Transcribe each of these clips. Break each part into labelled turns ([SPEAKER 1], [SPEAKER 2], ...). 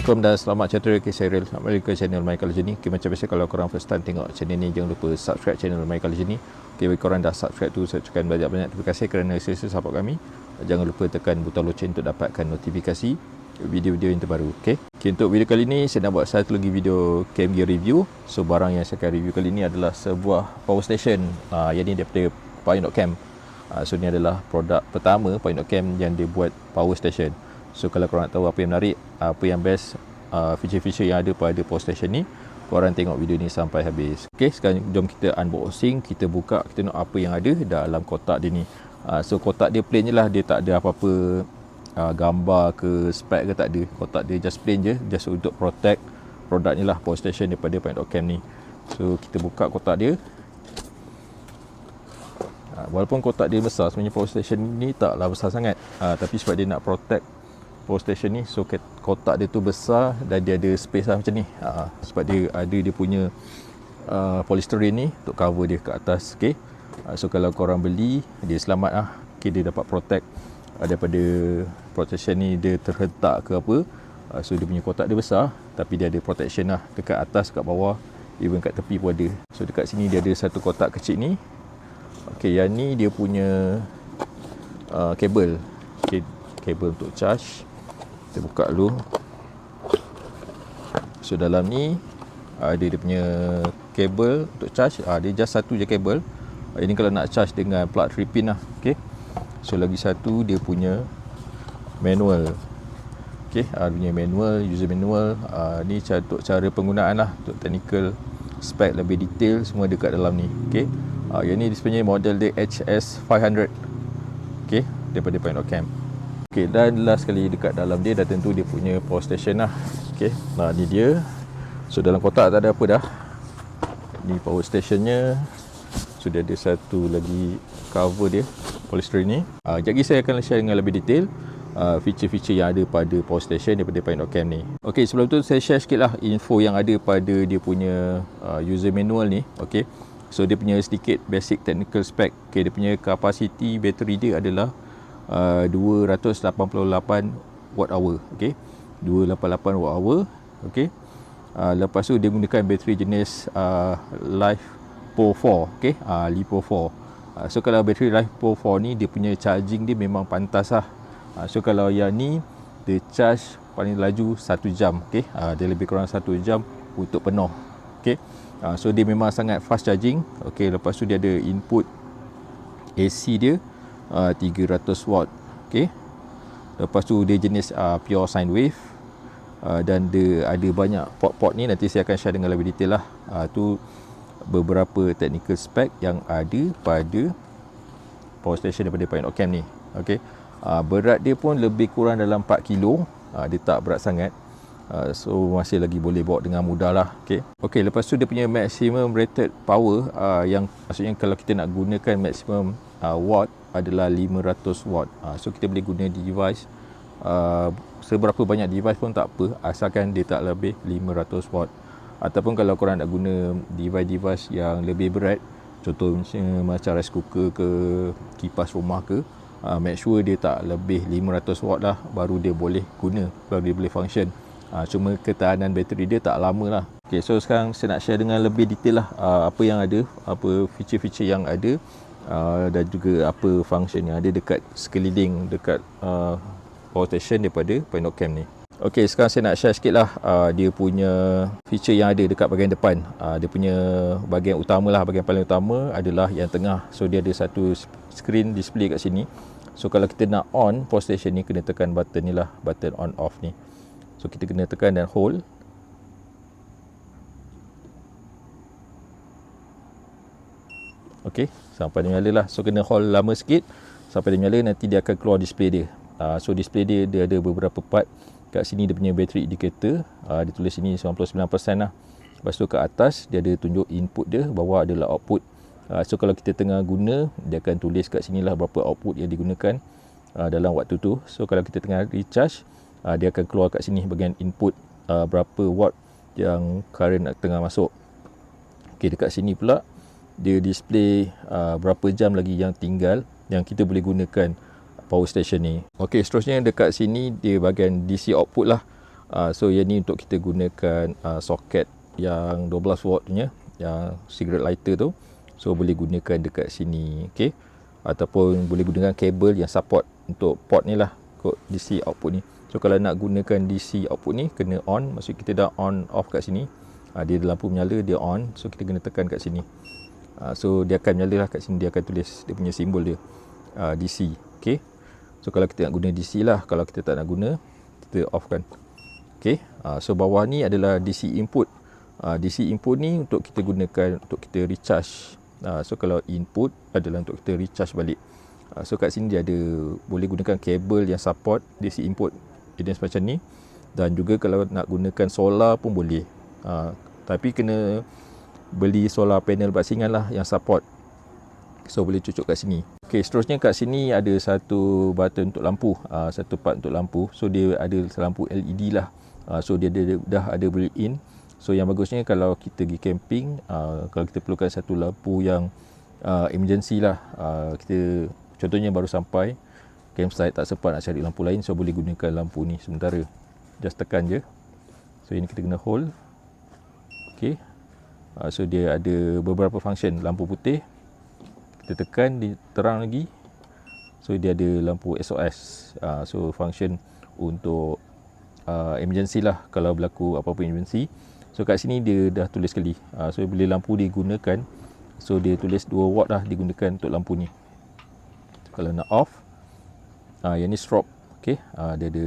[SPEAKER 1] Assalamualaikum dan selamat sejahtera ke serial Amerika channel My Color Journey. Okay, macam biasa kalau korang first time tengok channel ni, jangan lupa subscribe channel My Color Journey. Okay, bagi korang dah subscribe tu, saya ucapkan banyak-banyak terima kasih kerana sesi support kami. Jangan lupa tekan butang loceng untuk dapatkan notifikasi video-video yang terbaru. Okay, untuk video kali ni saya nak buat satu lagi video cam gear review. So barang yang saya akan review kali ni adalah sebuah power station yang ni daripada Pioneer. So ni adalah produk pertama Pioneer yang dia buat power station. So kalau korang nak tahu apa yang menarik, apa yang best, feature-feature yang ada pada power station ni, korang tengok video ni sampai habis. Okay, sekarang jom kita unboxing, kita buka, kita tengok apa yang ada dalam kotak dia ni. So kotak dia plain je lah, dia tak ada apa-apa gambar ke spek ke, tak ada. Kotak dia just plain je, just untuk protect produk ni lah, power station daripada Pioneer ni. So kita buka kotak dia. Walaupun kotak dia besar, sebenarnya power station ni taklah besar sangat, tapi sebab dia nak protect power station ni, so kotak dia tu besar dan dia ada space lah macam ni, sebab dia ada dia punya polystyrene ni untuk cover dia ke atas. Okay, so kalau korang beli, dia selamat lah. Okay, dia dapat protect daripada protection ni dia terhentak ke apa. So dia punya kotak dia besar, tapi dia ada protection lah dekat atas, kat bawah, even kat tepi pun ada. So dekat sini dia ada satu kotak kecil ni. Okay, yang ni dia punya kabel. Okay, kabel untuk charge. Kita buka dulu. So dalam ni ada dia punya kabel untuk charge. Dia just satu je kabel. Ini kalau nak charge dengan plug 3 pin lah. Okay, so lagi satu dia punya manual. Okay, dia punya manual, user manual. Ni untuk cara penggunaan lah, untuk technical spec lebih detail, semua dekat dalam ni. Okay, yang ni sebenarnya model dia HS500. Okay, daripada Pioneer. Okay, dan last sekali dekat dalam dia dah tentu dia punya power station lah. Okay, ni dia. So dalam kotak tak ada apa dah. Ni power stationnya. So dia ada satu lagi cover dia, polystyrene ni. Sekejap lagi saya akan share dengan lebih detail feature-feature yang ada pada power station daripada Pioneer ni. Okay, sebelum tu saya share sikit lah info yang ada pada dia punya user manual ni. Okay, so dia punya sedikit basic technical spec. Okay, dia punya capacity bateri dia adalah 288 watt hour. Okay, 288 watt hour. Okay, lepas tu dia gunakan bateri jenis LiFePO4. Okay, LiFePO4. So kalau bateri LiFePO4 ni, dia punya charging dia memang pantas lah. So kalau yang ni, dia charge paling laju 1 jam. Okay, dia lebih kurang 1 jam untuk penuh. Okay, so dia memang sangat fast charging. Okay, lepas tu dia ada input AC dia 300 watt. Okay, lepas tu dia jenis pure sine wave, dan dia ada banyak port-port ni, nanti saya akan share dengan lebih detail lah. Tu beberapa technical spec yang ada pada power station daripada Pioneer ni. Okay, berat dia pun lebih kurang dalam 4 kilo. Dia tak berat sangat, so masih lagi boleh bawa dengan mudah lah. Okay, lepas tu dia punya maximum rated power, yang maksudnya kalau kita nak gunakan maximum watt adalah 500 watt. So kita boleh guna device seberapa banyak device pun tak apa, asalkan dia tak lebih 500 watt. Ataupun kalau korang nak guna device yang lebih berat, contoh macam rice cooker ke, kipas rumah ke, make sure dia tak lebih 500 watt lah, baru dia boleh guna, baru dia boleh function. Cuma ketahanan bateri dia tak lama lah. Okay, so sekarang saya nak share dengan lebih detail lah apa yang ada, apa feature-feature yang ada, dan juga apa function yang ada dekat sekeliling, dekat power station daripada Pioneer ni. Ok, sekarang saya nak share sikit lah dia punya feature yang ada dekat bahagian depan. Dia punya bahagian utama lah, bahagian paling utama adalah yang tengah. So dia ada satu screen display kat sini. So kalau kita nak on power station ni, kena tekan button ni lah, button on off ni. So kita kena tekan dan hold. Ok, sampai dia menyala lah. So kena hold lama sikit sampai dia menyala, nanti dia akan keluar display dia. So display dia ada beberapa part. Kat sini dia punya battery indicator, dia tulis sini 99% lah. Lepas tu kat atas dia ada tunjuk input dia, bawah adalah output. So kalau kita tengah guna, dia akan tulis kat sini lah berapa output yang digunakan dalam waktu tu. So kalau kita tengah recharge, dia akan keluar kat sini bahagian input, berapa watt yang current tengah masuk. Okay, dekat sini pula dia display berapa jam lagi yang tinggal yang kita boleh gunakan power station ni. Okey, seterusnya dekat sini dia bahagian DC output lah. So yang ni untuk kita gunakan soket yang 12 watt punya, yang cigarette lighter tu. So boleh gunakan dekat sini, okey. Ataupun boleh gunakan kabel yang support untuk port ni lah, kot DC output ni. So kalau nak gunakan DC output ni, kena on, maksud kita dah on off kat sini. Dia lampu menyala, dia on, so kita kena tekan kat sini. So dia akan menyala lah kat sini, dia akan tulis dia punya simbol dia, DC, okey. So kalau kita nak guna DC lah, kalau kita tak nak guna, kita off kan. Okey, so bawah ni adalah DC input. DC input ni untuk kita gunakan untuk kita recharge. So kalau input adalah untuk kita recharge balik. So kat sini dia ada, boleh gunakan kabel yang support DC input jenis macam ni. Dan juga kalau nak gunakan solar pun boleh. Tapi kena beli solar panel basingan lah yang support. So boleh cucuk kat sini. Okey, seterusnya kat sini ada satu button untuk lampu, satu part untuk lampu. So dia ada lampu LED lah. So dia dah ada built-in. So yang bagusnya kalau kita pergi camping, kalau kita perlukan satu lampu yang emergency lah, kita contohnya baru sampai campsite, tak sempat nak cari lampu lain, so boleh gunakan lampu ni sementara. Just tekan je. So ini kita kena hold. Okey. So dia ada beberapa function. Lampu putih, kita tekan, dia terang lagi. So dia ada lampu SOS. So function untuk emergency lah, kalau berlaku apa-apa emergency. So kat sini dia dah tulis sekali. So bila lampu digunakan, so dia tulis 2 watt lah digunakan untuk lampu ni. Kalau nak off, yang ni strobe. Okay, dia ada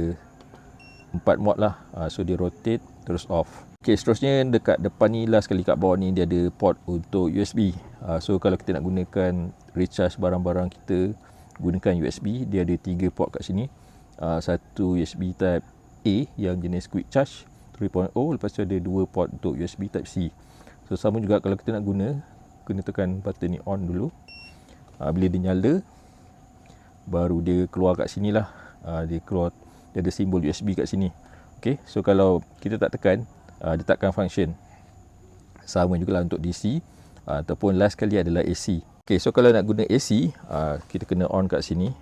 [SPEAKER 1] 4 watt lah. So dia rotate terus off. Okay, seterusnya dekat depan ni lah sekali, kat bawah ni dia ada port untuk USB. So kalau kita nak gunakan recharge barang-barang kita, gunakan USB. Dia ada 3 port kat sini. Satu USB type A yang jenis quick charge 3.0, lepas tu ada 2 port untuk USB type C. So sama juga kalau kita nak guna, kena tekan button ni on dulu. Bila dia nyala, baru dia keluar kat sini lah. Dia keluar, dia ada simbol USB kat sini. Okay, so kalau kita tak tekan, dia takkan function. Sama juga lah untuk DC, ataupun last sekali adalah AC. Okay, so kalau nak guna AC, kita kena on kat sini.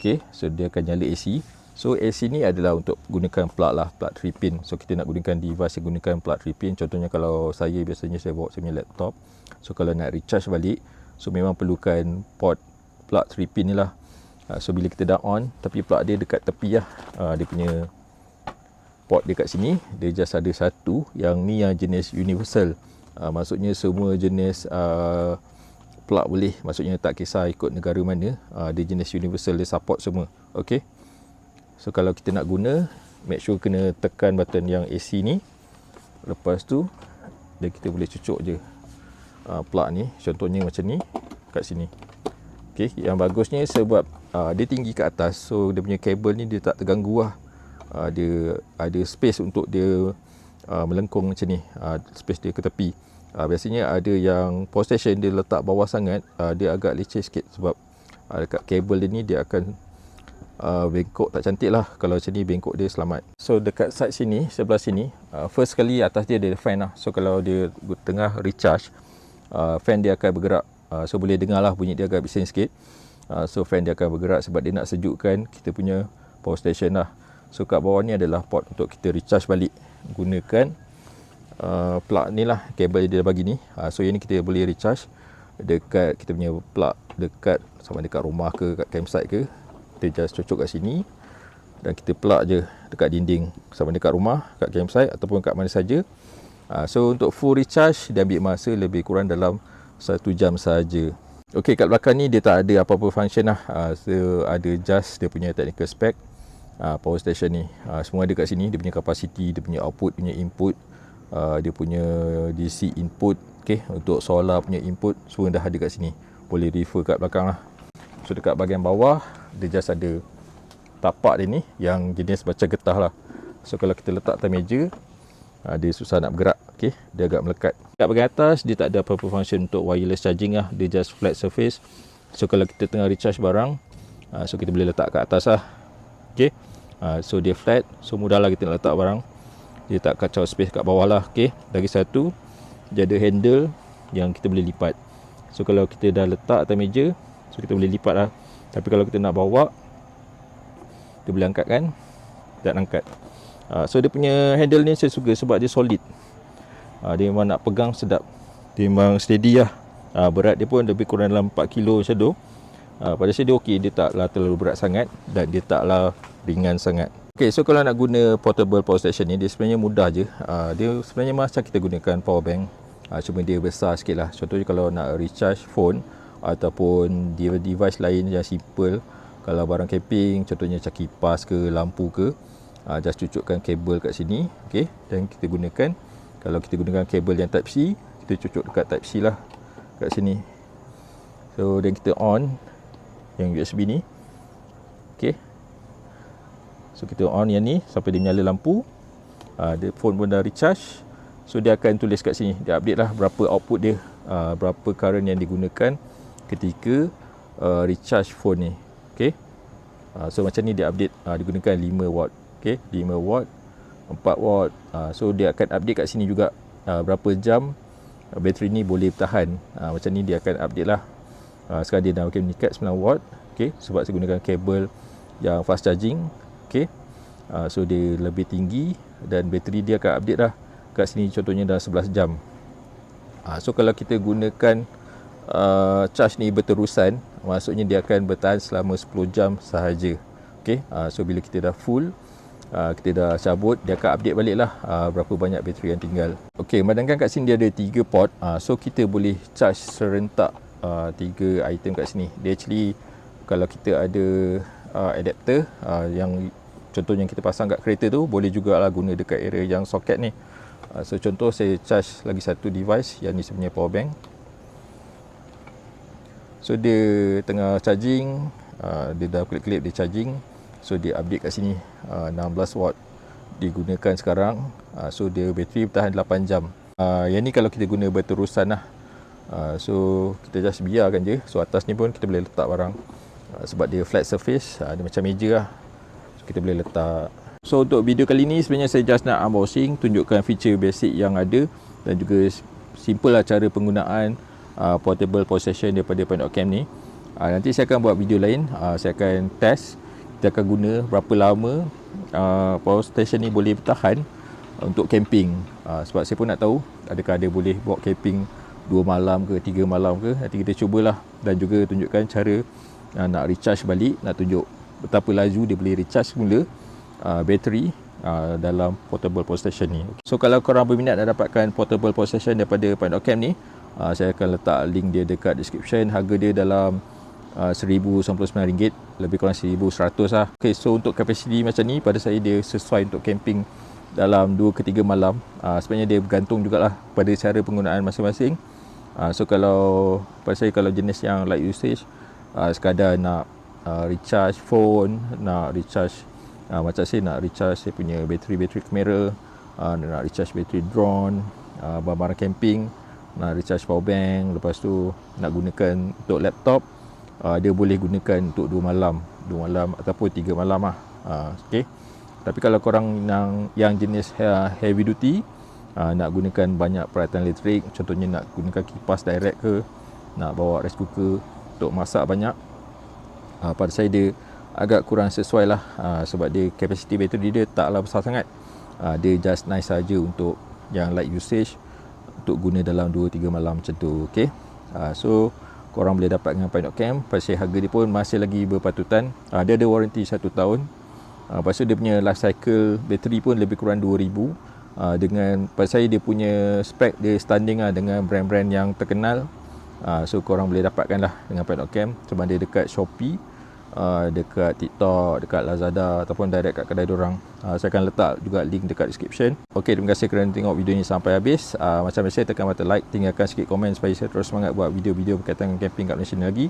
[SPEAKER 1] Okay, so dia akan nyala AC. So AC ni adalah untuk gunakan plug lah, plug 3 pin. So kita nak gunakan device yang gunakan plug 3 pin. Contohnya kalau saya, biasanya saya bawa saya punya laptop. So kalau nak recharge balik, so memang perlukan port plug 3 pin ni lah. So bila kita dah on, tapi plug dia dekat tepi lah. Dia punya port dia kat sini, dia just ada satu. Yang ni yang jenis universal. Maksudnya semua jenis plug boleh. Maksudnya tak kisah ikut negara mana, dia jenis universal, dia support semua. Okay. So kalau kita nak guna, make sure kena tekan button yang AC ni. Lepas tu kita boleh cucuk je plug ni. Contohnya macam ni kat sini. Okay, yang bagusnya sebab dia tinggi kat atas, so dia punya kabel ni dia tak terganggu lah. Dia ada space untuk dia melengkung macam ni, space dia ke tepi. Biasanya ada yang power station dia letak bawah sangat, dia agak leceh sikit sebab dekat kabel dia ni dia akan bengkok tak cantik lah. Kalau macam ni bengkok dia selamat. So dekat side sini, sebelah sini, first sekali atas dia ada fan lah. So kalau dia tengah recharge, fan dia akan bergerak. So boleh dengar lah bunyi dia agak bising sikit. So fan dia akan bergerak sebab dia nak sejukkan kita punya power station lah. So kat bawah ni adalah port untuk kita recharge balik. Gunakan plug ni lah, kabel dia bagi ni. So yang ni kita boleh recharge dekat kita punya plug, dekat sama dekat rumah ke, kat campsite ke. Kita just cocok kat sini dan kita plug je dekat dinding, sama dekat rumah, kat campsite ataupun kat mana saja. So untuk full recharge dia ambil masa lebih kurang dalam 1 jam saja. Okey, kat belakang ni dia tak ada apa-apa function lah. So ada just dia punya technical spec power station ni. Semua ada kat sini. Dia punya capacity, dia punya output, punya input, dia punya DC input. Okey, untuk solar punya input semua dah ada kat sini. Boleh refer kat belakang lah. So dekat bahagian bawah dia just ada tapak dia ni yang jenis macam getah lah. So kalau kita letak atas meja, dia susah nak bergerak. Okay, dia agak melekat. Dekat bahagian atas dia tak ada apa-apa function untuk wireless charging lah. Dia just flat surface. So kalau kita tengah recharge barang, so kita boleh letak kat atas lah. Okay, so dia flat, so mudah lah kita nak letak barang. Dia tak kacau space kat bawah lah. Okay, lagi satu, dia ada handle yang kita boleh lipat. So kalau kita dah letak atas meja, so kita boleh lipat lah. Tapi kalau kita nak bawa, kita boleh angkat kan. dan angkat. So dia punya handle ni saya suka sebab dia solid. Dia memang nak pegang sedap. Dia memang steady lah. Berat dia pun lebih kurang dalam 4 kilo macam tu. Pada saya dia okey, dia taklah terlalu berat sangat dan dia taklah ringan sangat. Okay, so kalau nak guna portable power station ni, dia sebenarnya mudah je. Dia sebenarnya macam kita gunakan power bank, cuma dia besar sikit lah. Contohnya kalau nak recharge phone ataupun device lain yang simple, kalau barang camping, contohnya macam kipas ke, lampu ke, just cucukkan kabel kat sini, okay, dan kita gunakan. Kalau kita gunakan kabel yang type C, kita cucuk dekat type C lah kat sini. So dan kita on yang USB ni, okay. So kita on yang ni sampai dia menyala lampu. Dia phone pun dah recharge. So dia akan tulis kat sini, dia update lah berapa output dia, berapa current yang digunakan ketika recharge phone ni, okay. So macam ni dia update, digunakan 5 watt, okay, 5 watt, 4 watt. So dia akan update kat sini juga berapa jam bateri ni boleh bertahan. Macam ni dia akan update lah. Sekarang dia dah makin meningkat 9 watt, okay, sebab saya gunakan kabel yang fast charging, okay. So dia lebih tinggi dan bateri dia akan update lah kat sini, contohnya dah 11 jam. So kalau kita gunakan charge ni berterusan, maksudnya dia akan bertahan selama 10 jam sahaja, okay. So bila kita dah full, kita dah cabut, dia akan update balik lah berapa banyak bateri yang tinggal. Okay, madangkan kat sini dia ada 3 port, so kita boleh charge serentak 3 item kat sini. Dia actually kalau kita ada adapter yang contohnya kita pasang kat kereta tu, boleh jugalah guna dekat area yang soket ni. So contoh saya charge lagi satu device, yang ni sebenarnya power bank. So dia tengah charging, dia dah kelip-kelip dia charging. So dia update kat sini, 16 watt digunakan sekarang. So dia bateri bertahan 8 jam. Yang ni kalau kita guna berterusan lah. So kita just biarkan je. So atas ni pun kita boleh letak barang, sebab dia flat surface, dia macam meja lah. So kita boleh letak. So untuk video kali ni sebenarnya saya just nak unboxing, tunjukkan feature basic yang ada dan juga simple lah cara penggunaan portable power station daripada Point.cam ni. Nanti saya akan buat video lain, saya akan test, kita akan guna berapa lama power station ni boleh bertahan untuk camping. Sebab saya pun nak tahu adakah dia boleh buat camping 2 malam ke 3 malam ke. Nanti kita cubalah dan juga tunjukkan cara nak recharge balik, nak tunjuk betapa laju dia boleh recharge semula bateri dalam portable power station ni. So kalau korang berminat nak dapatkan portable power station daripada Point.cam ni, saya akan letak link dia dekat description. Harga dia dalam RM1,099, lebih kurang RM1,100 lah. Okay, so untuk kapasiti macam ni pada saya dia sesuai untuk camping dalam 2 ke 3 malam. Sebenarnya dia bergantung jugalah pada cara penggunaan masing-masing. So kalau pada saya, kalau jenis yang light usage, sekadar nak recharge phone, nak recharge macam saya nak recharge saya punya bateri kamera, nak recharge bateri drone, barang-barang camping, nak recharge power bank, lepas tu nak gunakan untuk laptop, dia boleh gunakan untuk 2 malam ataupun 3 malam lah. Okay. Tapi kalau korang yang jenis heavy duty, nak gunakan banyak peralatan elektrik, contohnya nak gunakan kipas direct ke, nak bawa rice cooker untuk masak banyak, pada saya dia agak kurang sesuai lah, sebab dia kapasiti bateri dia taklah besar sangat. Dia just nice saja untuk yang light usage, untuk guna dalam 2-3 malam macam tu. Okay. So korang boleh dapat dengan Point.cam. Pada saya harga dia pun masih lagi berpatutan. Dia ada warranty 1 tahun. Lepas tu dia punya life cycle bateri pun lebih kurang 2000. Dengan pada saya dia punya spek dia standing lah dengan brand-brand yang terkenal. So korang boleh dapatkan lah dengan Point.cam, sama ada dekat Shopee, dekat TikTok, dekat Lazada ataupun direct kat kedai diorang. Saya akan letak juga link dekat description. Ok, terima kasih kerana tengok video ni sampai habis. Macam biasa, tekan button like, tinggalkan sikit komen supaya saya terus semangat buat video-video berkaitan dengan camping kat Malaysia ni lagi.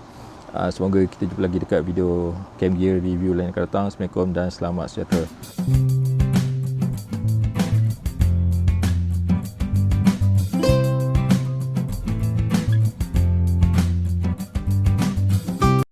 [SPEAKER 1] Semoga kita jumpa lagi dekat video cam gear review lain akan datang. Assalamualaikum dan selamat sejahtera.